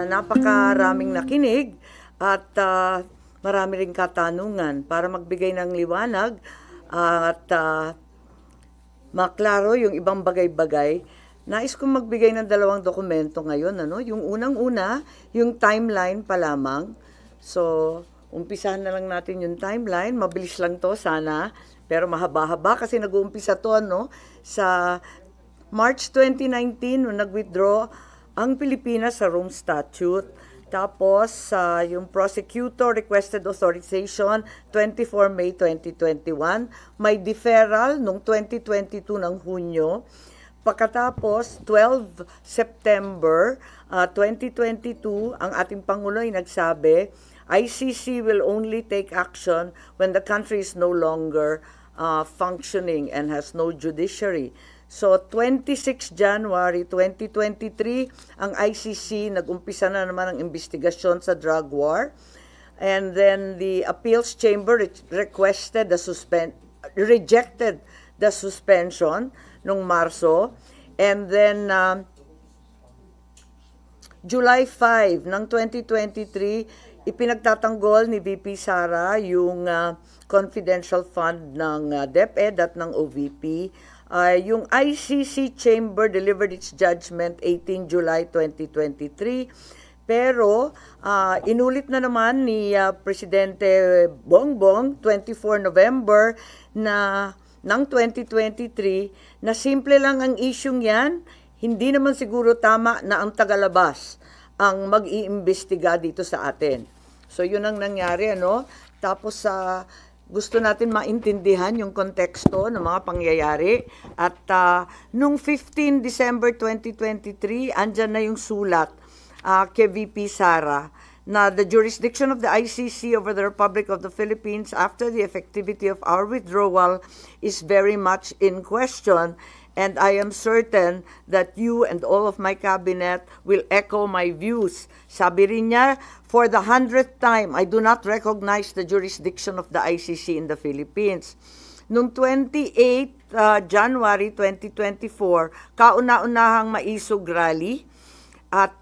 napakaraming nakinig at marami ring katanungan para magbigay ng liwanag at maklaro yung ibang bagay-bagay. Nais kong magbigay ng dalawang dokumento ngayon. Yung unang-una, yung timeline pa lamang. So, umpisahan na lang natin yung timeline. Mabilis lang to sana, pero mahaba-haba kasi nag-uumpisa to sa March 2019 nung nag-withdraw ang Pilipinas sa Rome Statute. Tapos, yung prosecutor requested authorization 24 May 2021. May deferral noong 2022 ng Hunyo. Pagkatapos, 12 September 2022, ang ating Pangulo ay nagsabi, ICC will only take action when the country is no longer functioning and has no judiciary. So, 26 January 2023, ang ICC nag-umpisa na naman ang investigasyon sa drug war. And then the appeals chamber rejected the suspension nung Marso. And then, July 5 ng 2023, ipinagtatanggol ni VP Sara yung confidential fund ng DepEd at ng OVP. Yung ICC Chamber delivered its judgment 18 July 2023. Pero inulit na naman ni Presidente Bongbong 24 November ng 2023 na simple lang ang isyung yan. Hindi naman siguro tama na ang tagalabas ang mag-iimbestiga dito sa atin. So yun ang nangyari, Tapos gusto natin maintindihan yung konteksto ng mga pangyayari. At nung 15 December 2023, andyan na yung sulat kay VP Sara na the jurisdiction of the ICC over the Republic of the Philippines after the effectivity of our withdrawal is very much in question. And I am certain that you and all of my cabinet will echo my views. Sabi rin niya, for the 100th time, I do not recognize the jurisdiction of the ICC in the Philippines. Noong 28 January 2024, kauna-unahang maisog rally at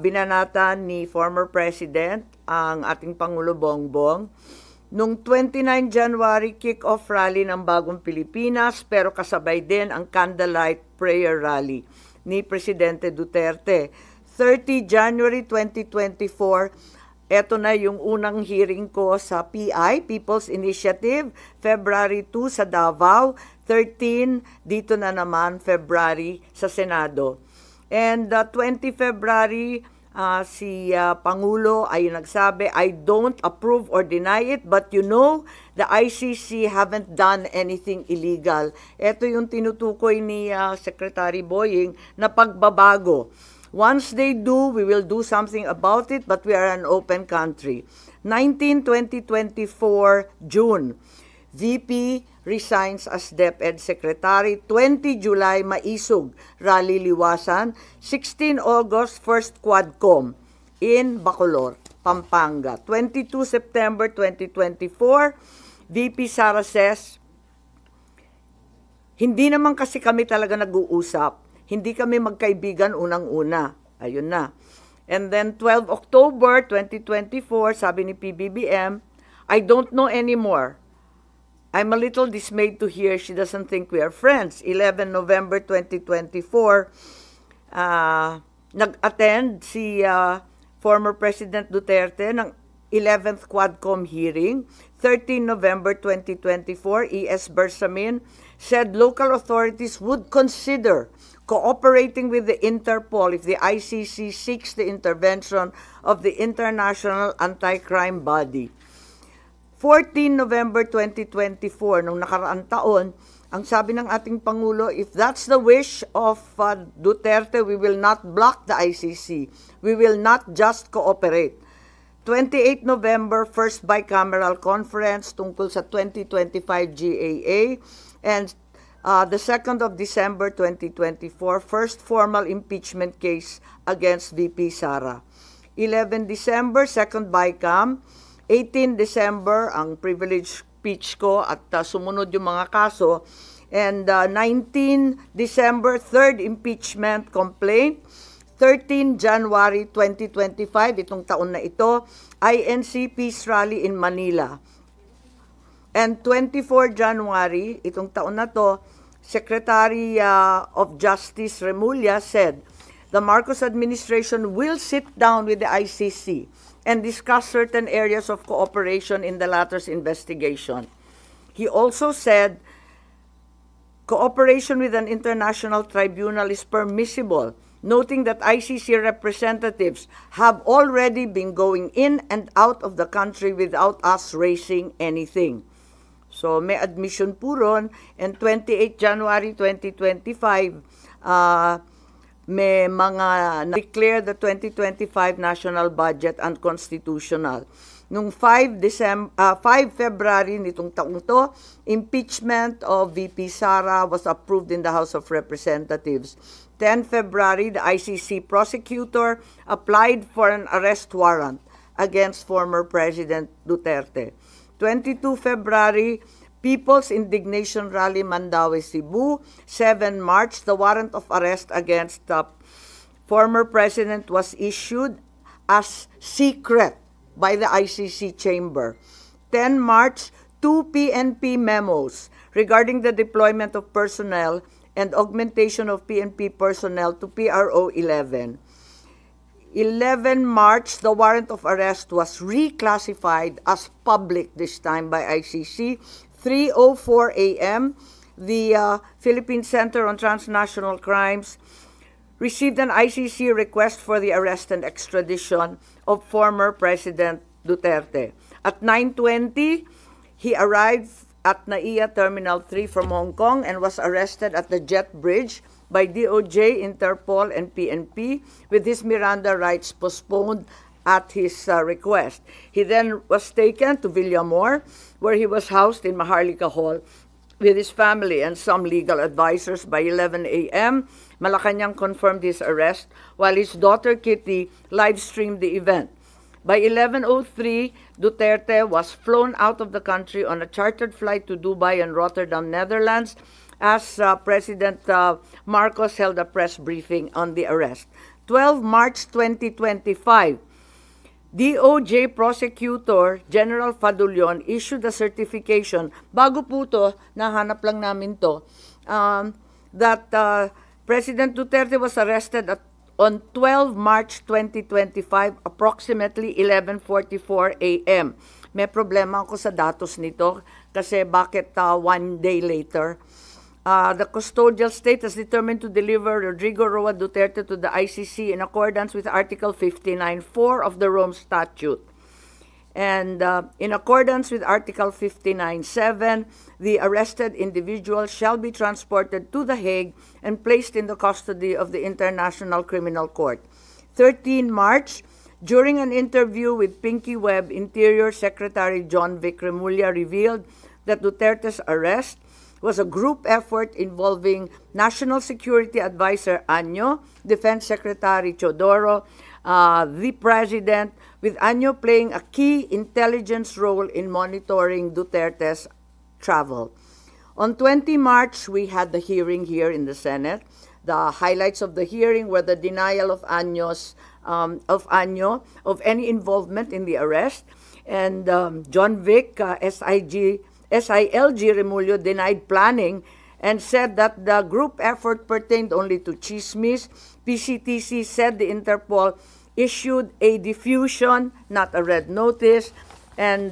binanatan ni former President ang ating Pangulo Bongbong. Noong 29 January, kick-off rally ng Bagong Pilipinas, pero kasabay din ang candlelight prayer rally ni Presidente Duterte. 30 January 2024, eto na yung unang hearing ko sa PI, People's Initiative, February 2 sa Davao, 13 dito na naman February sa Senado. And 20 February, si Pangulo ay nagsabi, I don't approve or deny it, but the ICC haven't done anything illegal. Ito yung tinutukoy ni Secretary Boying na pagbabago. Once they do, we will do something about it, but we are an open country. 19-2024, June, VP resigns as DepEd Secretary. 20 July, maisog, rally liwasan. 16 August, first Quadcom in Bacolor, Pampanga. 22 September 2024, VP Sara says, hindi naman kasi kami talaga nag-uusap. Hindi kami magkaibigan unang-una. Ayun na. And then 12 October 2024, sabi ni PBBM, I don't know anymore. I'm a little dismayed to hear she doesn't think we are friends. 11 November 2024, nag-attend si former President Duterte ng 11th Quadcom hearing. 13 November 2024, E.S. Bersamin said local authorities would consider cooperating with the Interpol if the ICC seeks the intervention of the International Anti-Crime Body. 14 November 2024, nung nakaraang taon, ang sabi ng ating Pangulo, if that's the wish of Duterte, we will not block the ICC. We will not just cooperate. 28 November, first bicameral conference tungkol sa 2025 GAA. And the 2nd of December 2024, first formal impeachment case against VP Sara. 11 December, second BICAM. 18 December, ang privilege speech ko at sumunod yung mga kaso. And 19 December, third impeachment complaint. 13 January 2025, itong taon na ito, INC Peace Rally in Manila. And 24 January, itong taon na to, Secretary of Justice Remulla said, the Marcos administration will sit down with the ICC and discuss certain areas of cooperation in the latter's investigation. He also said, cooperation with an international tribunal is permissible, noting that ICC representatives have already been going in and out of the country without us raising anything. So may admission po ron, and 28 January 2025, may mga declare the 2025 national budget unconstitutional. Nung 5 February nitong taong to, impeachment of VP Sara was approved in the House of Representatives. 10 February, the ICC prosecutor applied for an arrest warrant against former President Duterte. 22 February, People's Indignation Rally Mandaue, Cebu. 7 March, the warrant of arrest against the former president was issued as secret by the ICC chamber. 10 March, 2 PNP memos regarding the deployment of personnel and augmentation of PNP personnel to PRO 11. 11 March, the warrant of arrest was reclassified as public this time by ICC. 3:04 a.m., the Philippine Center on Transnational Crimes received an ICC request for the arrest and extradition of former President Duterte. At 9:20, he arrived at NAIA Terminal 3 from Hong Kong and was arrested at the Jet Bridge by DOJ, Interpol, and PNP, with his Miranda rights postponed at his request. He then was taken to Villamor, where he was housed in Maharlika Hall with his family and some legal advisors. By 11 a.m., Malacanang confirmed his arrest, while his daughter Kitty live-streamed the event. By 11:03, Duterte was flown out of the country on a chartered flight to Dubai and Rotterdam, Netherlands, as President Marcos held a press briefing on the arrest. 12 March 2025, DOJ Prosecutor General Fadulion issued a certification, bago po to, nahanap lang namin to, that President Duterte was arrested on 12 March 2025, approximately 11:44 a.m. May problema ako sa datos nito kasi bakit 1 day later? The custodial state has determined to deliver Rodrigo Roa Duterte to the ICC in accordance with Article 59.4 of the Rome Statute. And in accordance with Article 59.7, the arrested individual shall be transported to The Hague and placed in the custody of the International Criminal Court. 13 March, during an interview with Pinky Webb, Interior Secretary John Vic Remulla revealed that Duterte's arrest was a group effort involving National Security Advisor Año, Defense Secretary Teodoro, the President, with Año playing a key intelligence role in monitoring Duterte's travel. On 20 March, we had the hearing here in the Senate. The highlights of the hearing were the denial of Año of any involvement in the arrest, and John Vic, SILG Remulla denied planning and said that the group effort pertained only to chismis. PCTC said the Interpol issued a diffusion, not a red notice, and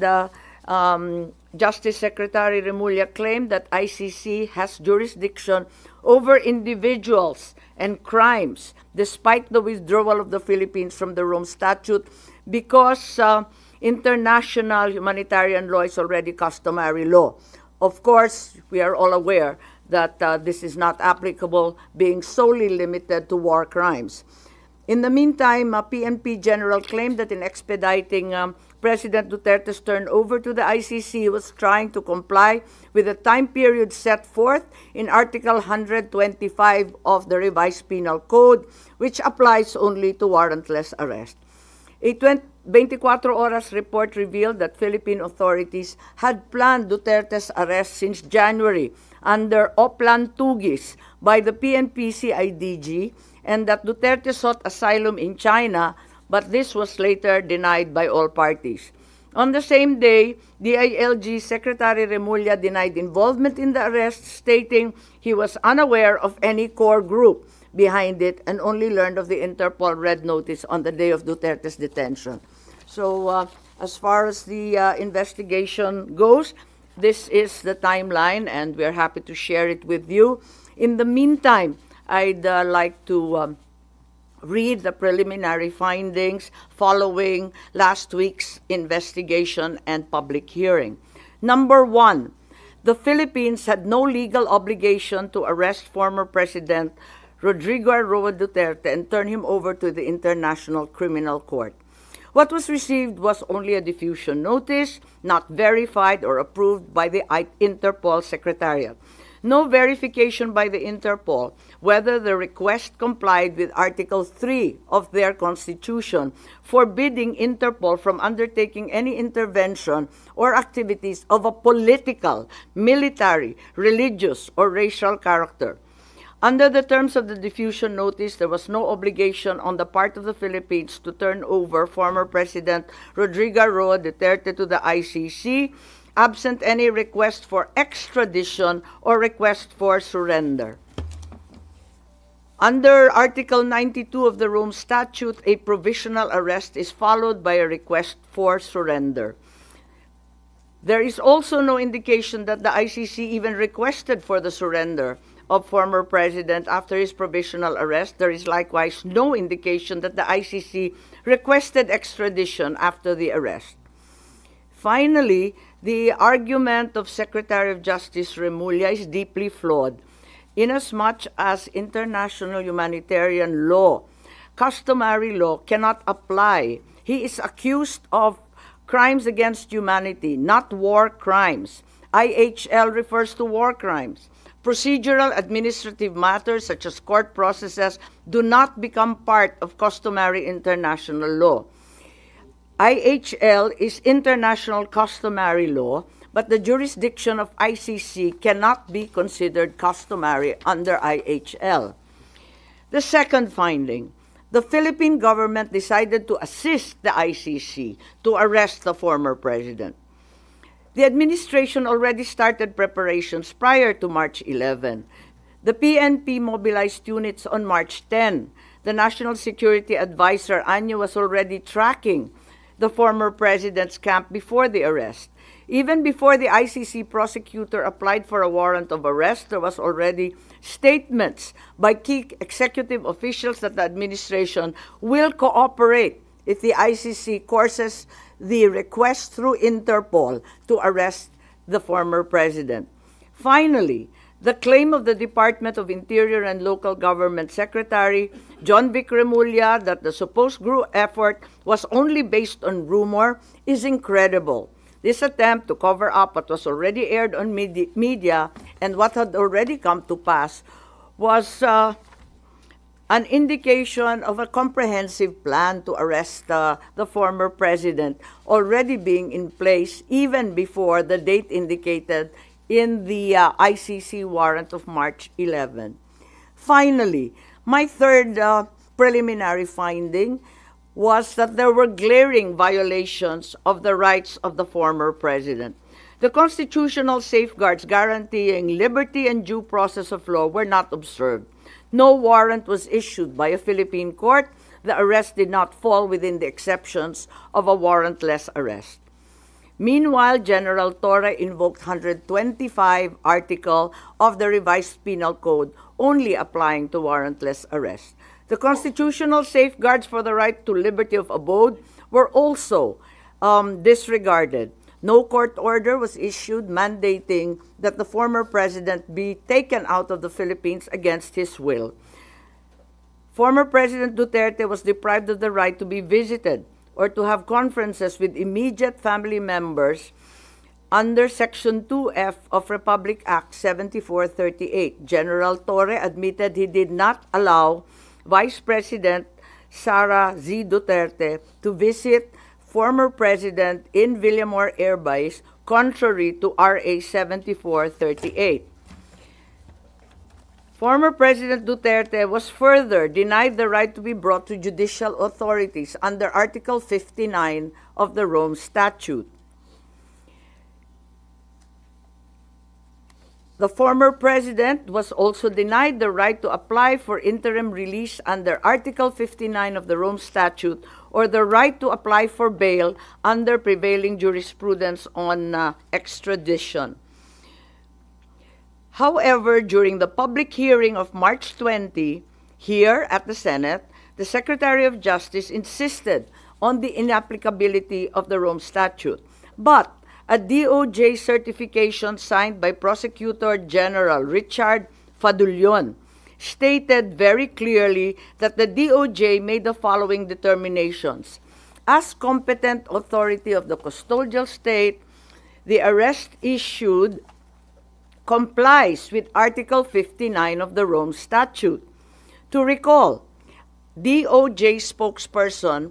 Justice Secretary Remulla claimed that ICC has jurisdiction over individuals and crimes despite the withdrawal of the Philippines from the Rome Statute because international humanitarian law is already customary law. Of course, we are all aware that this is not applicable, being solely limited to war crimes. In the meantime, PNP General claimed that in expediting President Duterte's turnover to the ICC, he was trying to comply with the time period set forth in Article 125 of the Revised Penal Code, which applies only to warrantless arrest. A 24 Oras report revealed that Philippine authorities had planned Duterte's arrest since January under Oplan Tugis by the PNP CIDG and that Duterte sought asylum in China, but this was later denied by all parties. On the same day, DILG Secretary Remulla denied involvement in the arrest, stating he was unaware of any core group behind it and only learned of the Interpol red notice on the day of Duterte's detention. So as far as the investigation goes, this is the timeline, and we're happy to share it with you. In the meantime, I'd like to read the preliminary findings following last week's investigation and public hearing. Number one, the Philippines had no legal obligation to arrest former President Rodrigo Roa Duterte and turn him over to the International Criminal Court. What was received was only a diffusion notice, not verified or approved by the Interpol Secretariat. No verification by the Interpol whether the request complied with Article 3 of their constitution, forbidding Interpol from undertaking any intervention or activities of a political, military, religious, or racial character. Under the terms of the diffusion notice, there was no obligation on the part of the Philippines to turn over former President Rodrigo Roa Duterte to the ICC, absent any request for extradition or request for surrender. Under Article 92 of the Rome Statute, a provisional arrest is followed by a request for surrender. There is also no indication that the ICC even requested for the surrender of former President after his provisional arrest. There is likewise no indication that the ICC requested extradition after the arrest. Finally, the argument of Secretary of Justice Remulla is deeply flawed, inasmuch as international humanitarian law, customary law, cannot apply. He is accused of crimes against humanity, not war crimes. IHL refers to war crimes. Procedural administrative matters such as court processes do not become part of customary international law. IHL is international customary law, but the jurisdiction of ICC cannot be considered customary under IHL. The second finding, the Philippine government decided to assist the ICC to arrest the former president. The administration already started preparations prior to March 11. The PNP mobilized units on March 10. The National Security Advisor, Anyo, was already tracking the former president's camp before the arrest. Even before the ICC prosecutor applied for a warrant of arrest, there was already statements by key executive officials that the administration will cooperate if the ICC courses the request through Interpol to arrest the former president. Finally, the claim of the Department of Interior and Local Government Secretary John Vic Remulla that the supposed group effort was only based on rumor is incredible. This attempt to cover up what was already aired on media and what had already come to pass was an indication of a comprehensive plan to arrest the former president already being in place even before the date indicated in the ICC warrant of March 11. Finally, my third preliminary finding was that there were glaring violations of the rights of the former president. The constitutional safeguards guaranteeing liberty and due process of law were not observed. No warrant was issued by a Philippine court. The arrest did not fall within the exceptions of a warrantless arrest. Meanwhile, General Torre invoked 125 article of the revised penal code only applying to warrantless arrest. The constitutional safeguards for the right to liberty of abode were also disregarded. No court order was issued mandating that the former president be taken out of the Philippines against his will. Former President Duterte was deprived of the right to be visited or to have conferences with immediate family members under Section 2F of Republic Act 7438. General Torre admitted he did not allow Vice President Sara Z. Duterte to visit former president in Villamor Air Base, contrary to RA 7438. Former President Duterte was further denied the right to be brought to judicial authorities under Article 59 of the Rome Statute. The former president was also denied the right to apply for interim release under Article 59 of the Rome Statute or the right to apply for bail under prevailing jurisprudence on extradition. However, during the public hearing of March 20, here at the Senate, the Secretary of Justice insisted on the inapplicability of the Rome Statute. But a DOJ certification signed by Prosecutor General Richard Fadullon stated very clearly that the DOJ made the following determinations. As competent authority of the custodial state, the arrest issued complies with Article 59 of the Rome Statute. To recall, DOJ spokesperson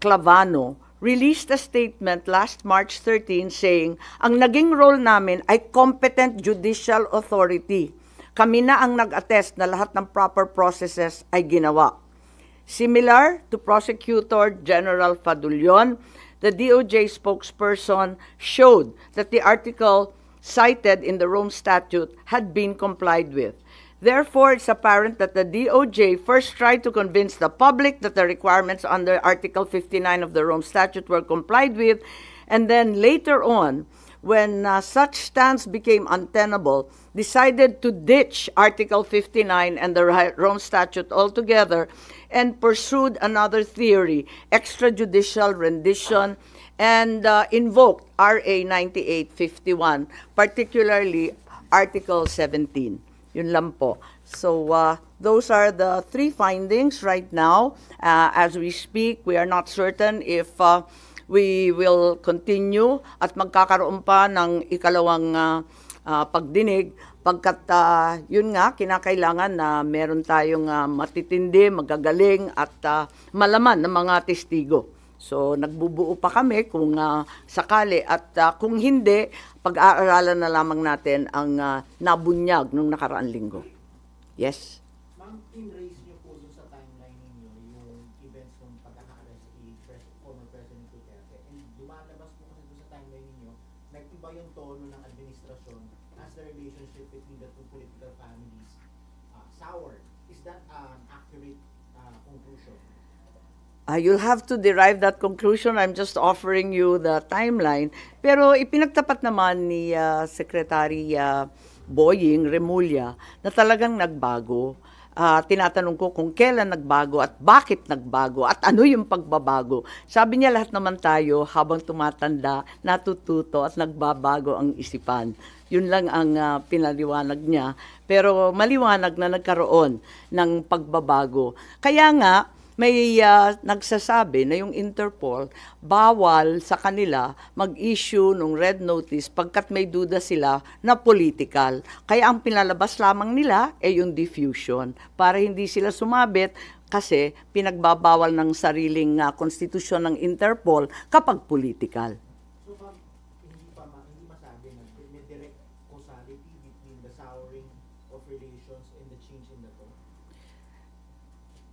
Clavano released a statement last March 13 saying, ang naging role namin ay competent judicial authority. Kami na ang nag-attest na lahat ng proper processes ay ginawa. Similar to Prosecutor General Fadullon, the DOJ spokesperson showed that the article cited in the Rome Statute had been complied with. Therefore, it's apparent that the DOJ first tried to convince the public that the requirements under Article 59 of the Rome Statute were complied with, and then later on, when such stance became untenable, decided to ditch Article 59 and the Rome Statute altogether and pursued another theory, extrajudicial rendition, and invoked RA 9851, particularly Article 17. Yun lang po. So those are the three findings right now. As we speak, we are not certain if we will continue at magkakaroon pa ng ikalawang pagdinig pagkat yun nga, kinakailangan na meron tayong matitindi, magagaling at malaman ng mga testigo. So nagbubuo pa kami kung sakali at kung hindi, pag-aaralan na lamang natin ang nabunyag nung nakaraang linggo. Yes? Ma'am, in-raise niyo po dun sa timeline ninyo yung events ng pagkaka-arrest ni former President Duterte. And lumalabas po kasi dun sa timeline ninyo, nag-iba yung tono ng administrasyon as the relationship between the two political families soured. Is that an accurate conclusion? You'll have to derive that conclusion. I'm just offering you the timeline. Pero ipinagtapat naman ni Secretary Boying Remulla na talagang nagbago. Tinatanong ko kung kailan nagbago at bakit nagbago at ano yung pagbabago. Sabi niya lahat naman tayo habang tumatanda, natututo at nagbabago ang isipan. Yun lang ang pinaliwanag niya. Pero maliwanag na nagkaroon ng pagbabago. Kaya nga, may nagsasabi na yung Interpol bawal sa kanila mag-issue ng red notice pagkat may duda sila na political. Kaya ang pinalabas lamang nila ay yung diffusion para hindi sila sumabit kasi pinagbabawal ng sariling konstitusyon ng Interpol kapag political. So hindi masabi na may direct causality between the souring of relations and the change in the tone?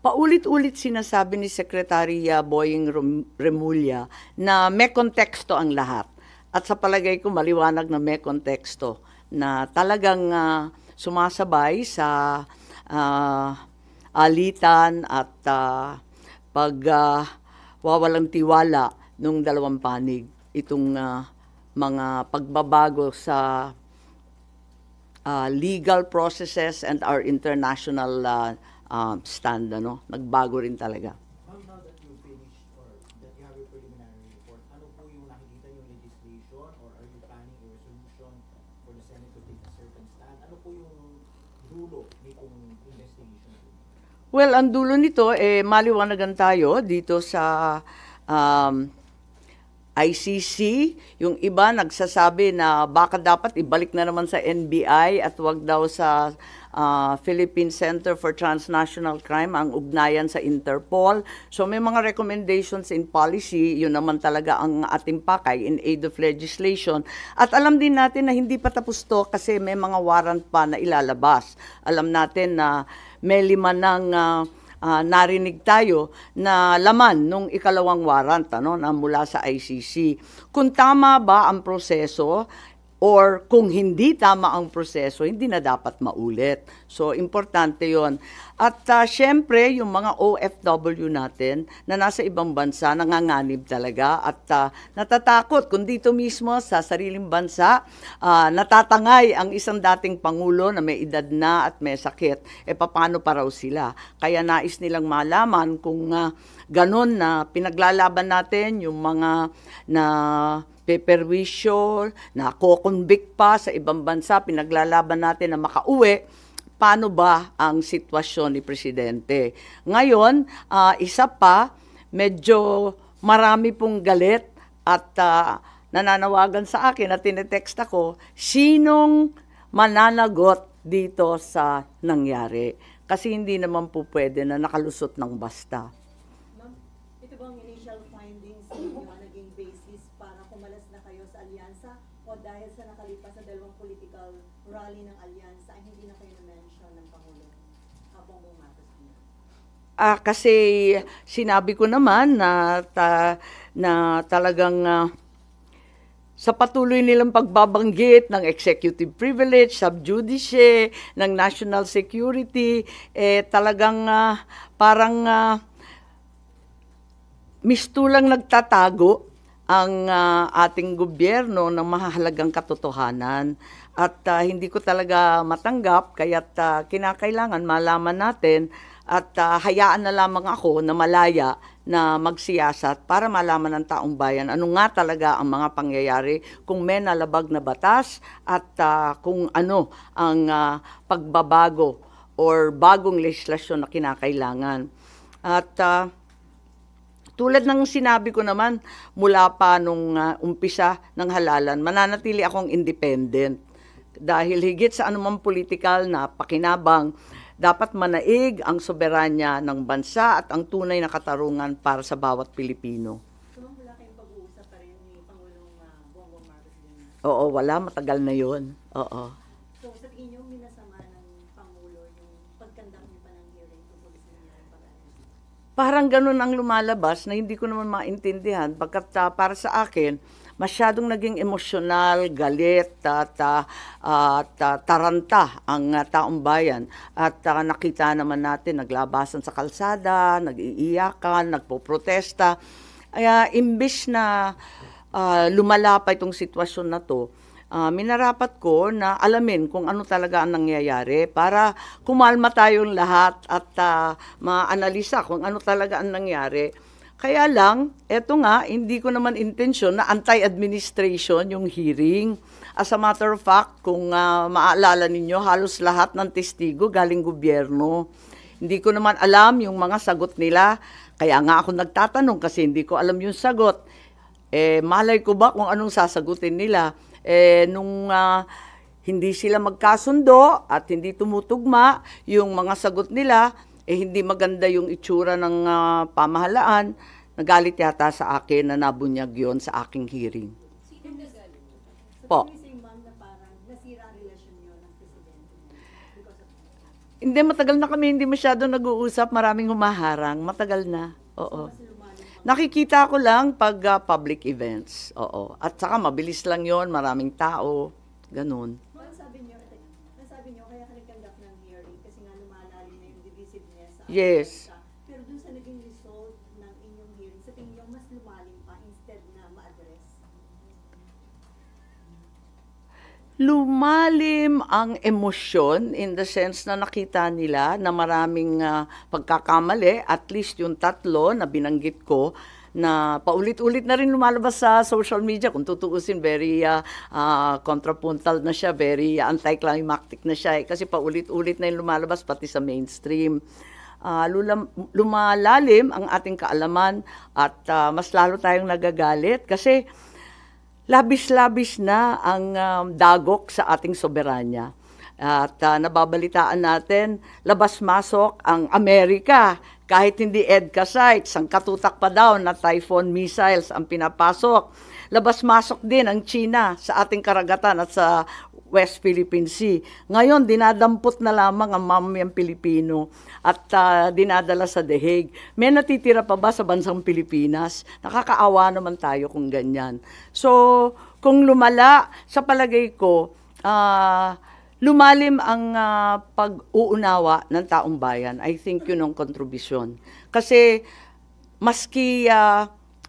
Paulit-ulit sinasabi ni Secretary Boying Remulla na may konteksto ang lahat. At sa palagay ko maliwanag na may konteksto na talagang sumasabay sa alitan at pagwawalang tiwala ng dalawang panig itong mga pagbabago sa legal processes and our international stand, nagbago rin talaga. Ma'am, now that you finished or that you have your preliminary report, ano po yung nakikita yung legislation or are you planning a resolution for the Senate to take a certain stand? Ano po yung dulo nitong investigation? Well, ang dulo nito, maliwanagan tayo dito sa ICC. Yung iba nagsasabi na baka dapat ibalik na naman sa NBI at wag daw sa Philippine Center for Transnational Crime ang ugnayan sa Interpol. So may mga recommendations in policy, yun naman talaga ang ating pakay in aid of legislation. At alam din natin na hindi pa tapos to kasi may mga warrant pa na ilalabas. Alam natin na may 5 ng narinig tayo na laman nung ikalawang warrant na mula sa ICC. Kung tama ba ang proseso, or kung hindi tama ang proseso, hindi na dapat maulit. So, importante yon. At syempre, yung mga OFW natin na nasa ibang bansa, nanganganib talaga at natatakot kung dito mismo sa sariling bansa, natatangay ang isang dating Pangulo na may edad na at may sakit. Paano pa raw sila? Kaya nais nilang malaman kung ganun na pinaglalaban natin yung mga na peperwisyo, na ko-convict pa sa ibang bansa, pinaglalaban natin na makauwi, paano ba ang sitwasyon ni Presidente? Ngayon, isa pa, medyo marami pong galit at nananawagan sa akin at tinetext ako, sinong mananagot dito sa nangyari? Kasi hindi naman po pwede na nakalusot ng basta. Ma'am, ito bang initial findings ninyo naging basis para kumalas na kayo sa alyansa o dahil sa nakalipas na 2 political rally ng alyansa ay hindi na kayo na-mention ng Pangulo Bongbong Marcos Jr.? Kasi sinabi ko naman na, na talagang sa patuloy nilang pagbabanggit ng executive privilege, sub judice, ng national security, talagang parang mistulang nagtatago ang ating gobyerno ng mahahalagang katotohanan. At hindi ko talaga matanggap, kaya't kinakailangan malaman natin at hayaan na lamang ako na malaya na magsiyasat para malaman ng taong bayan ano nga talaga ang mga pangyayari, kung may nalabag na batas at kung ano ang pagbabago or bagong legislasyon na kinakailangan. At tulad ng sinabi ko naman, mula pa nung umpisa ng halalan, mananatili akong independent. Dahil higit sa anumang politikal na pakinabang, dapat manaig ang soberanya ng bansa at ang tunay na katarungan para sa bawat Pilipino. So, wala kayong pag-uusap pa rin ni Pangulong Bongbong Marcos Jr.? Oo, wala. Matagal na yun. Oo. So, sa tingin niyo, minasama ng Pangulo yung pagkandak niyo pa ng hearing tungkol sa nangyaring pag-alis? Parang ganun ang lumalabas na hindi ko naman maintindihan. Pagkat para sa akin, masyadong naging emosyonal, galit, at taranta ang taong bayan. At nakita naman natin, naglabasan sa kalsada, nag-iiyakan, nagpoprotesta. Imbis na lumala pa itong sitwasyon na to, minarapat ko na alamin kung ano talaga ang nangyayari para kumalma tayong lahat at maanalisa kung ano talaga ang nangyari. Kaya lang, eto nga, hindi ko naman intensyon na anti-administration yung hearing. As a matter of fact, kung maaalala ninyo, halos lahat ng testigo galing gobyerno. Hindi ko naman alam yung mga sagot nila. Kaya nga ako nagtatanong kasi hindi ko alam yung sagot. Malay ko ba kung anong sasagutin nila? Nung hindi sila magkasundo at hindi tumutugma yung mga sagot nila, hindi maganda yung itsura ng pamahalaan, nagalit yata sa akin na nabunyag yon sa aking hearing. Sino nagalit? Po. So, saying, ma'am, na parang nasira ang relasyon niyo ng Presidente because of that? Hindi, matagal na kami hindi masyado nag-uusap, maraming humaharang, matagal na. Oo. Mas lumalim pa. Nakikita ko lang pag public events. Oo. At saka mabilis lang yon, maraming tao, ganun. Ma'am, sabi niyo, kaya ka nagkandak ng hearing kasi nga lumalalim na yung divisiveness sa Yes. bansa. Pero dun sa naging result ng inyong hearing, sa tingin niyo mas lumalim pa instead na ma-address? Lumalim ang emosyon in the sense na nakita nila na maraming pagkakamali, at least yung 3 na binanggit ko, na paulit-ulit na rin lumalabas sa social media. Kung tutuusin, very contrapuntal na siya, very anticlimactic na siya. Kasi paulit-ulit na yung lumalabas pati sa mainstream. Lumalalim ang ating kaalaman at mas lalo tayong nagagalit kasi labis-labis na ang dagok sa ating soberanya. At nababalitaan natin, labas-masok ang Amerika. Kahit hindi EDCA sites, ang katutak pa daw na Typhoon missiles ang pinapasok. Labas-masok din ang China sa ating karagatan at sa West Philippine Sea. Ngayon, dinadampot na lamang ang mamamayang Pilipino at dinadala sa The Hague. May natitira pa ba sa bansang Pilipinas? Nakakaawa naman tayo kung ganyan. So, kung lumala, sa palagay ko, lumalim ang pag-uunawa ng taong bayan. I think yun ang kontribusyon. Kasi, maski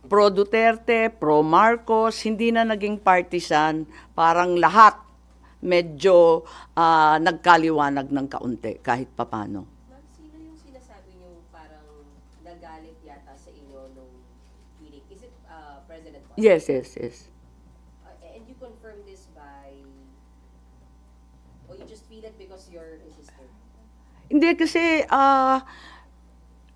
pro Duterte, pro Marcos, hindi na naging partisan, parang lahat medyo nagkaliwanag ng kaunti kahit papano. Ma'am, sino yung sinasabi niyo parang nagalit yata sa inyo nung hearing? Is it President Marcos? Yes. And you confirm this by, or you just feel it because you're his sister? Hindi kasi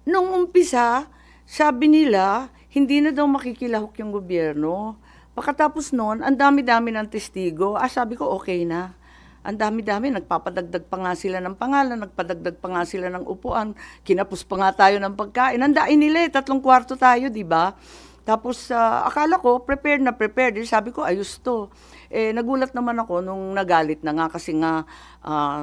nung umpisa, sabi nila, hindi na daw makikilahok yung gobyerno. Pagkatapos noon, ang dami-dami ng testigo. Sabi ko, okay na. Ang dami-dami, nagpapadagdag pa nga sila ng pangalan, nagpadagdag pa nga sila ng upuan, kinapos pa nga tayo ng pagkain. Nandain nila 3 kwarto tayo, di ba? Tapos, akala ko, prepared na prepared. Sabi ko, ayos to. Nagulat naman ako nung nagalit na nga kasi nga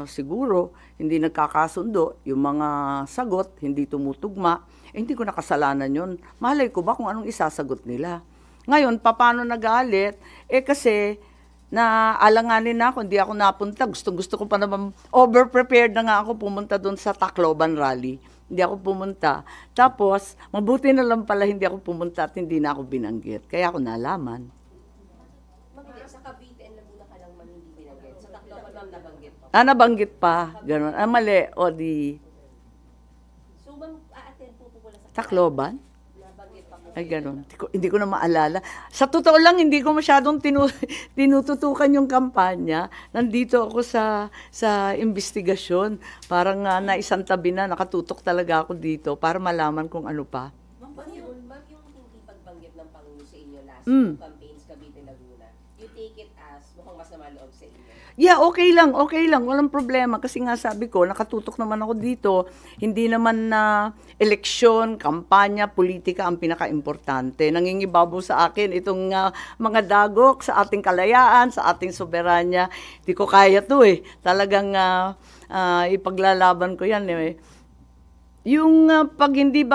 siguro hindi nagkakasundo, yung mga sagot, hindi tumutugma. Hindi ko nakasalanan yun. Malay ko ba kung anong isasagot nila? Ngayon, paano nagalit? Kasi naalanganin na ako, hindi ako napunta. Gusto ko pa naman, over-prepared na nga ako pumunta doon sa Tacloban rally. Hindi ako pumunta. Tapos, mabuti na lang pala hindi ako pumunta at hindi na ako binanggit. Kaya ako nalaman. Ma'am, sa Cavite and Laguna ka lang man hindi binanggit. Sa Tacloban, ma'am, nabanggit pa. Nabanggit pa. Ganon. Mali. O di... So, ma'am, a-attend po pala sa Tacloban? Nabanggit pa po. Ay, gano'n. Hindi ko na maalala. Sa totoo lang, hindi ko masyadong tinututukan yung kampanya. Nandito ako sa investigasyon. Parang naisang tabi na, nakatutok talaga ako dito para malaman kung ano pa. Ma'am, yung hindi pagbanggit ng Pangulo sa inyo last Mm. campaigns, Cavite, Laguna, you take it as mukhang masama loob sa inyo? Yeah, okay lang. Walang problema. Kasi nga sabi ko, nakatutok naman ako dito. Hindi naman na eleksyon, kampanya, politika ang pinaka-importante. Nangingibabaw sa akin itong mga dagok sa ating kalayaan, sa ating soberanya. Hindi ko kaya to Talagang ipaglalaban ko yan Yung pag hindi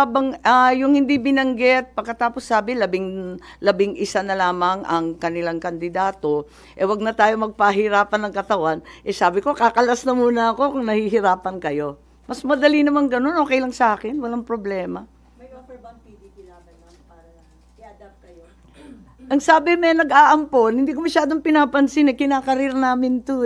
yung hindi binanggit, pagkatapos sabi 11 na lamang ang kanilang kandidato, wag na tayo magpahirapan ng katawan. Sabi ko, kakalas na muna ako kung nahihirapan kayo. Mas madali naman ganun, okay lang sa akin, walang problema. May offer bang PDP laban, ma'am, para i-adapt kayo? Ang sabi may nag-aampon, hindi ko masyadong pinapansin kinakarir namin to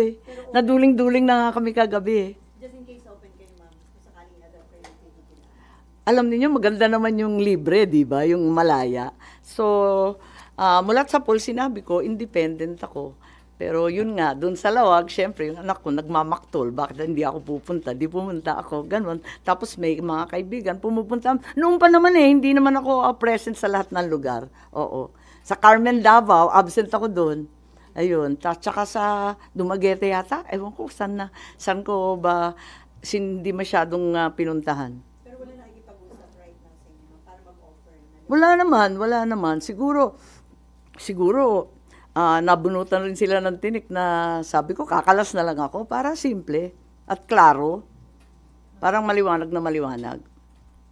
Naduling-duling na nga kami kagabi Just in case open kayo, ma'am, kung sakaling i-adapt kayo ng PDP laban. Alam niyo maganda naman yung libre, di ba? Yung malaya. So, mula sa poll, sinabi ko, independent ako. Pero yun nga, dun sa lawag, syempre, yung anak ko nagmamaktol. Bakit hindi ako pupunta? Di pumunta ako, ganun. Tapos may mga kaibigan, pumupunta. Noon pa naman hindi naman ako present sa lahat ng lugar. Oo. Sa Carmen Davao, absent ako dun. Ayun. Tsaka sa Dumaguete yata, ewan ko, saan ko ba hindi masyadong pinuntahan. Pero wala nakikipag-usap right now sa inyo, ma'am, para mag-offer na. Wala naman. Siguro, nabunutan rin sila ng tinik na sabi ko, kakalas na lang ako para simple at klaro. Parang maliwanag na maliwanag.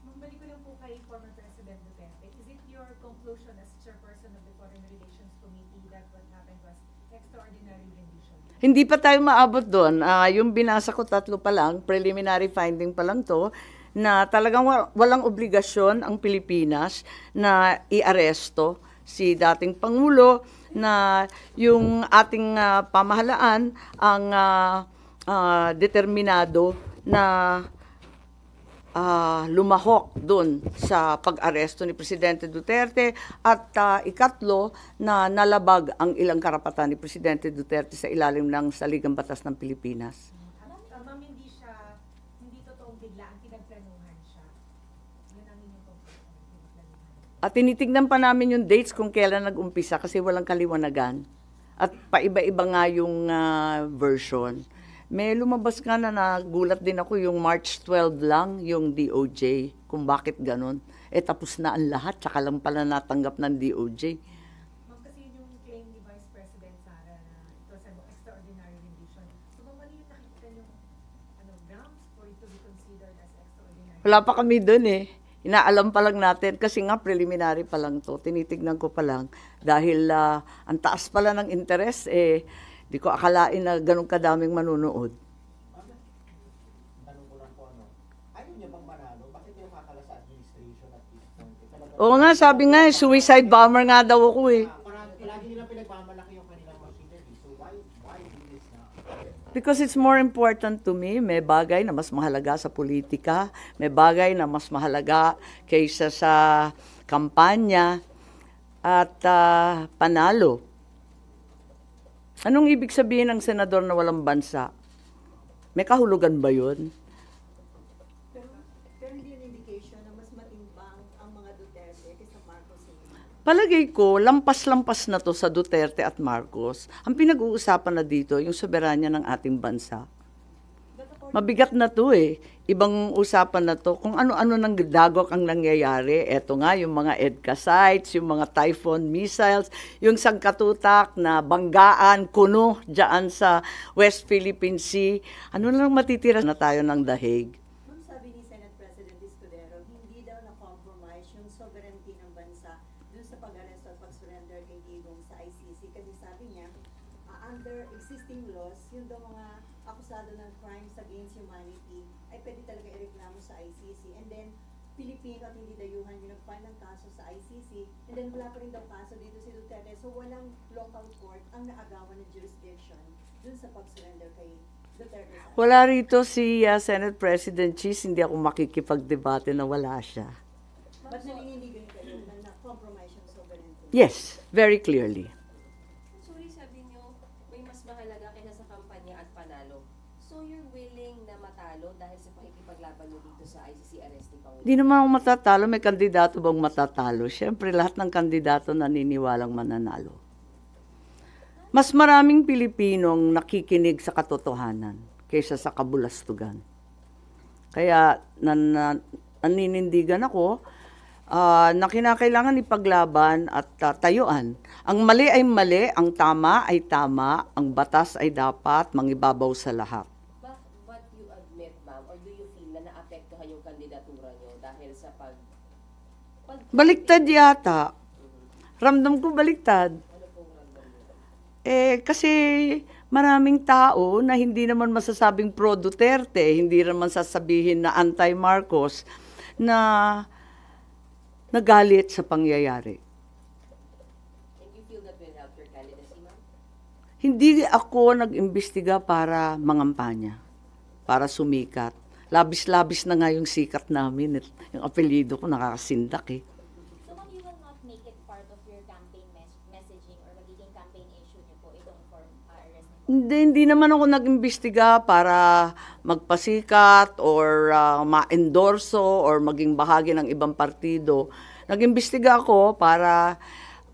Mabalik ko lang po kay former President Duterte. Is it your conclusion as chairperson of the Foreign Relations Committee that what happened was extraordinary rendition? Hindi pa tayo maabot doon. Yung binasa ko 3 pa lang, preliminary finding pa lang to, na talagang walang obligasyon ang Pilipinas na i-aresto si dating Pangulo, na yung ating pamahalaan ang determinado na lumahok doon sa pag-aresto ni Presidente Duterte at ikatlo na nalabag ang ilang karapatan ni Presidente Duterte sa ilalim ng Saligang Batas ng Pilipinas. Ma'am, hindi totoong biglaan, pinagplanuhan siya. Yun ang inyong conclusion, pinagplanuhan. At tinitignan pa namin yung dates kung kailan nag-umpisa kasi walang kaliwanagan. At paiba-iba nga yung version May lumabas nga na nagulat din ako yung March 12 lang, yung DOJ, kung bakit ganun. Tapos na ang lahat, tsaka lang pala natanggap ng DOJ. Ma'am, kasi yun yung claim ni Vice President Sara na it was an extraordinary rendition. So, kung mali yung nakikita yung grounds for it to be considered as extraordinary? Wala pa kami dun eh. Inaalam pa lang natin kasi nga preliminary pa lang to. Tinitignan ko pa lang dahil ang taas pala ng interest di ko akalain na ganun kadaming manunood. Tanong ko lang po ayaw niya bang manalo? Bakit yung kakala sa administration at this point? Oo nga, sabi nga, suicide bomber nga daw ako eh. Parang lagi nila pinagmamalaki yung kanilang machinery. So why do this now? Because it's more important to me. May bagay na mas mahalaga sa politika. May bagay na mas mahalaga kaysa sa kampanya at panalo. Anong ibig sabihin ng senador na walang bansa? May kahulugan ba yun? Pero hindi yung indication na mas matimbang ang mga Duterte kaysa Marcos. Palagay ko, lampas-lampas na to sa Duterte at Marcos. Ang pinag-uusapan na dito, yung soberanya ng ating bansa. Mabigat na to eh. Ibang usapan na to. Kung ano-ano ng dagok ang nangyayari. Eto nga, yung mga EDCA sites, yung mga Typhoon missiles, yung sangkatutak na banggaan, kuno, dyan sa West Philippine Sea. Ano lang matitira na tayo ng dahig? Ma'am, sabi ni Senate President Escudero, hindi daw na-compromise yung sovereignty ng bansa dun sa pag-aresto at pag-surrender kay Digong sa ICC. Kasi sabi niya, under existing laws, yung daw mga akusado ng crimes against humanity ay pwede talaga ireklamo sa ICC. And then, Pilipino at hindi dayuhan yung nag-file ng kaso sa ICC. And then, wala pa rin daw kaso dito si Duterte. So, walang local court ang naagawan ng jurisdiction dun sa pag-surrender kay Duterte. Wala rito si Senate President Cheese, hindi ako makikipagdebate na wala siya. Ba't naninindigan kayo na na-compromise yung sovereignty? Yes, very clearly. Sorry, sabi niyo, may mas mahalaga kaysa sa kampanya at panalo. So you're willing na matalo dahil sa pakikipaglaban niyo dito sa ICC arrest ni Pangulo? Di naman ako matatalo. May kandidato bang matatalo? Siyempre, lahat ng kandidato naniniwalang mananalo. Mas maraming Pilipinong nakikinig sa katotohanan kaysa sa kabulastugan. Kaya naninindigan ako na kinakailangan ipaglaban at tayuan. Ang mali ay mali, ang tama ay tama, ang batas ay dapat mangibabaw sa lahat. But you admit, ma'am, or do you feel na naapektuhan yung kandidatura niyo dahil sa Baliktad yata. Ramdam ko baliktad. Ano pong ramdam niyo? Kasi maraming tao na hindi naman masasabing pro-Duterte, hindi naman sasabihin na anti-Marcos, na nagalit sa pangyayari. And you feel that will help your candidacy, ma'am? Hindi ako nag-imbestiga para mangampanya, para sumikat. Labis-labis na nga yung sikat namin. Yung apelyido ko nakakasindak eh. So, ma'am, you will not make it part of your campaign messaging or magiging campaign issue niyo po itong arrest niyo? Hindi naman ako nag-imbestiga para magpasikat or ma-endorso or maging bahagi ng ibang partido. Nag-imbestiga ako para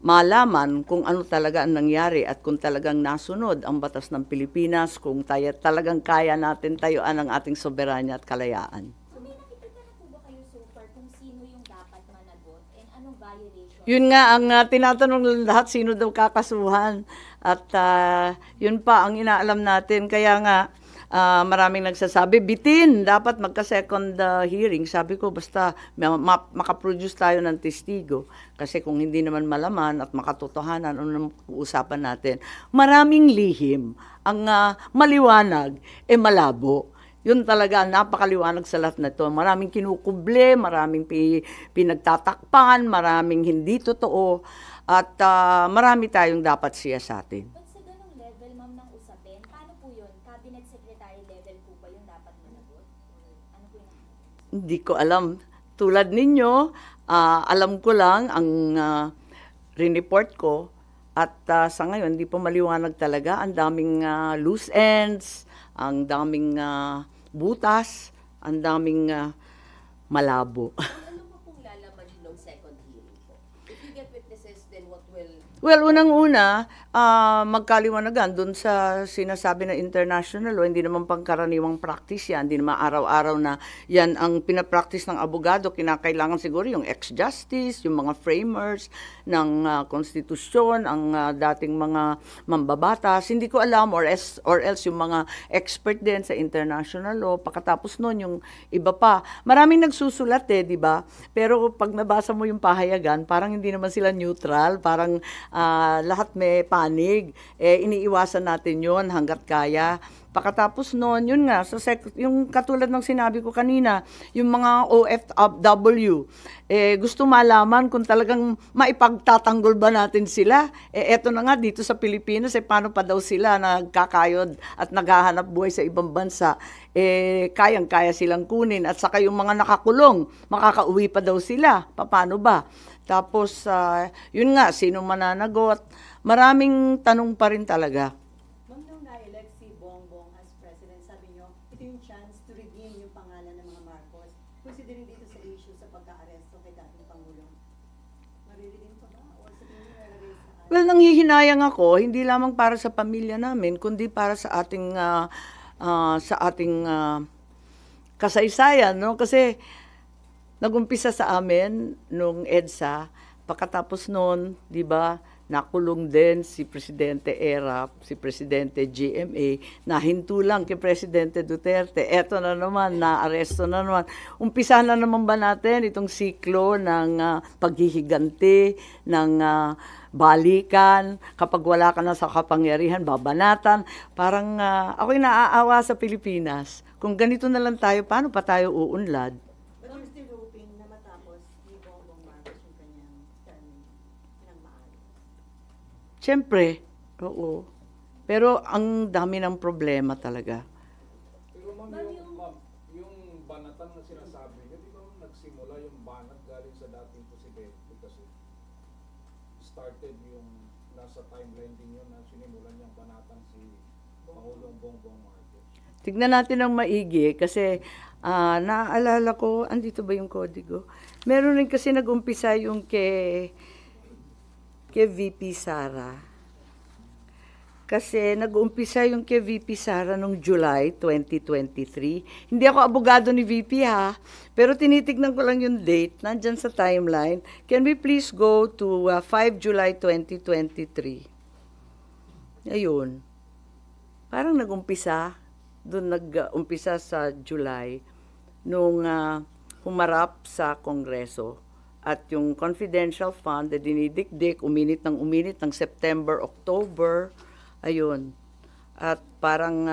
malaman kung ano talaga ang nangyari at kung talagang nasunod ang batas ng Pilipinas, kung talagang kaya natin tayuan ang ating soberanya at kalayaan. So, may nakikita na po ba kayo so far kung sino yung dapat managot and anong violation? Yun nga, ang tinatanong ng lahat, sino daw kakasuhan. At yun pa ang inaalam natin. Kaya nga, maraming nagsasabi, bitin, dapat magka-second hearing. Sabi ko, basta makaproduce tayo ng testigo. Kasi kung hindi naman malaman at makatotohanan, ano naman uusapan natin? Maraming lihim. Ang maliwanag, malabo. Yun talaga, napakaliwanag sa lahat na ito. Maraming kinukuble, maraming pinagtatakpan, maraming hindi totoo, at marami tayong dapat siyasatin. But sa ganong level, ma'am, ng usapin, paano po yun? Cabinet Secretary level po ba yung dapat managot? Ano po yun? Hindi ko alam. Tulad ninyo, alam ko lang ang rineport ko at sa ngayon, hindi pa maliwanag talaga. Ang daming loose ends, ang daming butas, ang daming malabo. Ano po pong lalaman ng second hearing po? If you get witnesses, then what will... Well, unang-una, magkaliwanagan dun sa sinasabi na international law, hindi naman pangkaraniwang practice yan, hindi naman araw-araw na yan ang pinapractice ng abogado, kinakailangan siguro yung ex-justice, yung mga framers ng konstitusyon, ang dating mga mambabatas, hindi ko alam, or else yung mga expert din sa international law, pagkatapos nun yung iba pa. Maraming nagsusulat di ba? Pero pag nabasa mo yung pahayagan, parang hindi naman sila neutral, parang lahat may panig. Iniiwasan natin yon hanggat kaya. Pagkatapos noon, yun nga, yung katulad ng sinabi ko kanina, yung mga OFW, gusto malaman kung talagang maipagtatanggol ba natin sila. Eto na nga, dito sa Pilipinas, paano pa daw sila nagkakayod at naghahanap buhay sa ibang bansa. Kayang-kaya silang kunin. At saka yung mga nakakulong, makakauwi pa daw sila. Paano ba? Tapos, yun nga, sino mananagot? Maraming tanong pa rin talaga. Ma'am, nung na-elect si Bongbong as president, sabi niyo, ito yung chance to redeem yung pangalan ng mga Marcos. Considering dito sa issue sa pagka-aresto kay dating Pangulong, mariredeem pa ba? O sa tingin niyo ilalagay sa Well, nanghihinayang ako, hindi lamang para sa pamilya namin, kundi para sa ating kasaysayan, no? Kasi nagumpisa sa amin nung EDSA, pagkatapos noon, 'di ba, nakulong din si Presidente Erap, si Presidente GMA, nahinto lang kay Presidente Duterte. Eto na naman, naaresto na naman. Umpisa na naman ba natin itong siklo ng paghihiganti, ng balikan, kapag wala ka na sa kapangyarihan, babanatan. Parang ako'y naaawa sa Pilipinas. Kung ganito na lang tayo, paano pa tayo uunlad? But you're still hoping na matapos ni Bongbong Marcos yung kanyang term ng maayos? Siyempre, oo. Pero ang dami ng problema talaga. Pero ma'am, yung banatan na sinasabi niyo, di ba nagsimula yung banat galing sa dating presidente kasi started yung nasa timeline din yun na sinimulan niyang banatan si Pangulong Bongbong Marcos. Tignan natin ng maigi kasi naaalala ko, andito ba yung kodigo? Meron rin kasi nag-umpisa yung kay VP Sara. Kasi nag-umpisa yung kay VP Sara noong July 2023. Hindi ako abogado ni VP ha, pero tinitignan ko lang yung date, nandyan sa timeline. Can we please go to 5 July 2023? Ayun. Parang nag-umpisa, doon nag-umpisa sa July, nung humarap sa Kongreso. At yung confidential fund na dinidikdik, uminit ng September, October, ayun. At parang